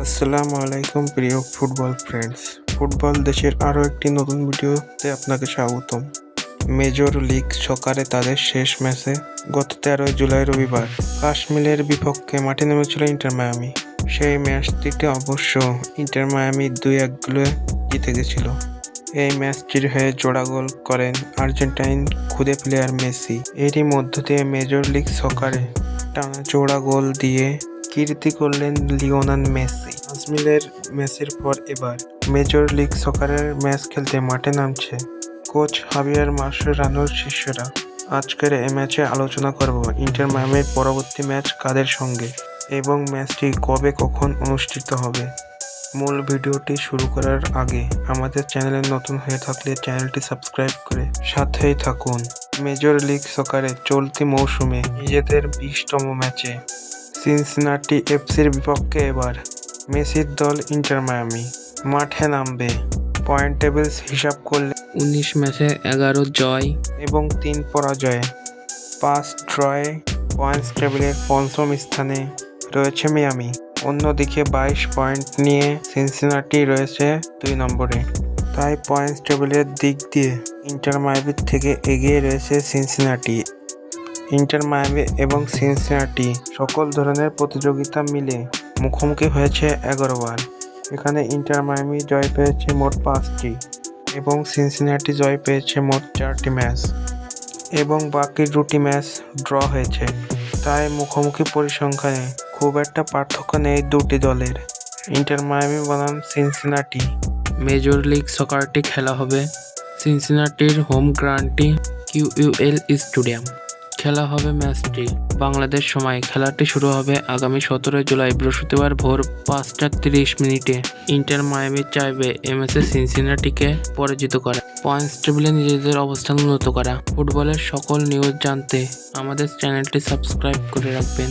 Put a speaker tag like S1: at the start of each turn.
S1: আসসালামু আলাইকুম প্রিয় ফুটবল ফ্রেন্ডস। ফুটবল দেশের আরও একটি নতুন ভিডিওতে আপনাকে স্বাগতম। মেজর লিগ সকারে তাদের শেষ ম্যাচে গত 13 জুলাই রবিবার কাশ্মীরের বিপক্ষে মাঠে নেমেছিল ইন্টার মায়ামি। সেই ম্যাচটিতে অবশ্য ইন্টার মায়ামি 2-1 গোলে জিতে গেছিল। এই ম্যাচটির হয়ে জোড়া গোল করেন আর্জেন্টাইন খুদে প্লেয়ার মেসি। এরই মধ্য দিয়ে মেজর লিগ সকারে টানা জোড়া গোল দিয়ে কীর্তি করলেন লিওনেল মেসি। কাশ্মীরের ম্যাচের পর এবার মেজর লিগ সকারের ম্যাচ খেলতে মাঠে নামছে কোচ হাভিয়ার মাসচেরানোর শিষ্যরা। আজকের এই ম্যাচে আলোচনা করব ইন্টার মায়ামির পরবর্তী ম্যাচ কাদের সঙ্গে এবং ম্যাচটি কবে কখন অনুষ্ঠিত হবে। মূল ভিডিওটি শুরু করার আগে আমাদের চ্যানেলে নতুন হয়ে থাকলে চ্যানেলটি সাবস্ক্রাইব করে সাথেই থাকুন। মেজর লিগ সকারে চলতি মৌসুমে নিজেদের 20তম ম্যাচে সিনসিনাটি এফসির বিপক্ষে এবার মেসির দল ইন্টার মায়ামি মাঠে নামবে। পয়েন্ট টেবিলস হিসাব করলে
S2: 19 ম্যাচে 11 জয়
S1: এবং 3 পরাজয়ে 5 ড্রয়ে পয়েন্টস টেবিলের পঞ্চম স্থানে রয়েছে মিয়ামি। অন্যদিকে 22 পয়েন্ট নিয়ে সিনসিনাটি রয়েছে 2 নম্বরে। তাই পয়েন্টস টেবিলের দিক দিয়ে ইন্টার মায়ামির থেকে এগিয়ে রয়েছে সিনসিনাটি। ইন্টার মায়ামি এবং সিনসিনাটি সকল ধরনের প্রতিযোগিতা মিলে মুখোমুখি হয়েছে 11 বার। এখানে ইন্টার মায়ামি জয় পেয়েছে মোট 5টি এবং সিনসিনাটি জয় পেয়েছে মোট 4টি ম্যাচ এবং বাকি 2টি ম্যাচ ড্র হয়েছে। তাই মুখোমুখি পরিসংখ্যানে খুব একটা পার্থক্য নেই দুটি দলের। ইন্টার মায়ামি বনাম সিনসিনাটি।
S2: মেজর লিগ সকারটি খেলা হবে সিনসিনাটির হোম গ্রাউন্ডটি কিউইউএল স্টেডিয়াম। খেলা হবে ম্যাচটি বাংলাদেশ সময়। খেলাটি শুরু হবে আগামী 17 জুলাই বৃহস্পতিবার ভোর 5:30 ইন্টার মায়ামি চাইবে এই ম্যাচে সিনসিনাটিকে পরাজিত করা, পয়েন্টস টেবিলে নিজেদের অবস্থান উন্নত করা। ফুটবলের সকল নিউজ জানতে আমাদের চ্যানেলটি সাবস্ক্রাইব করে রাখবেন।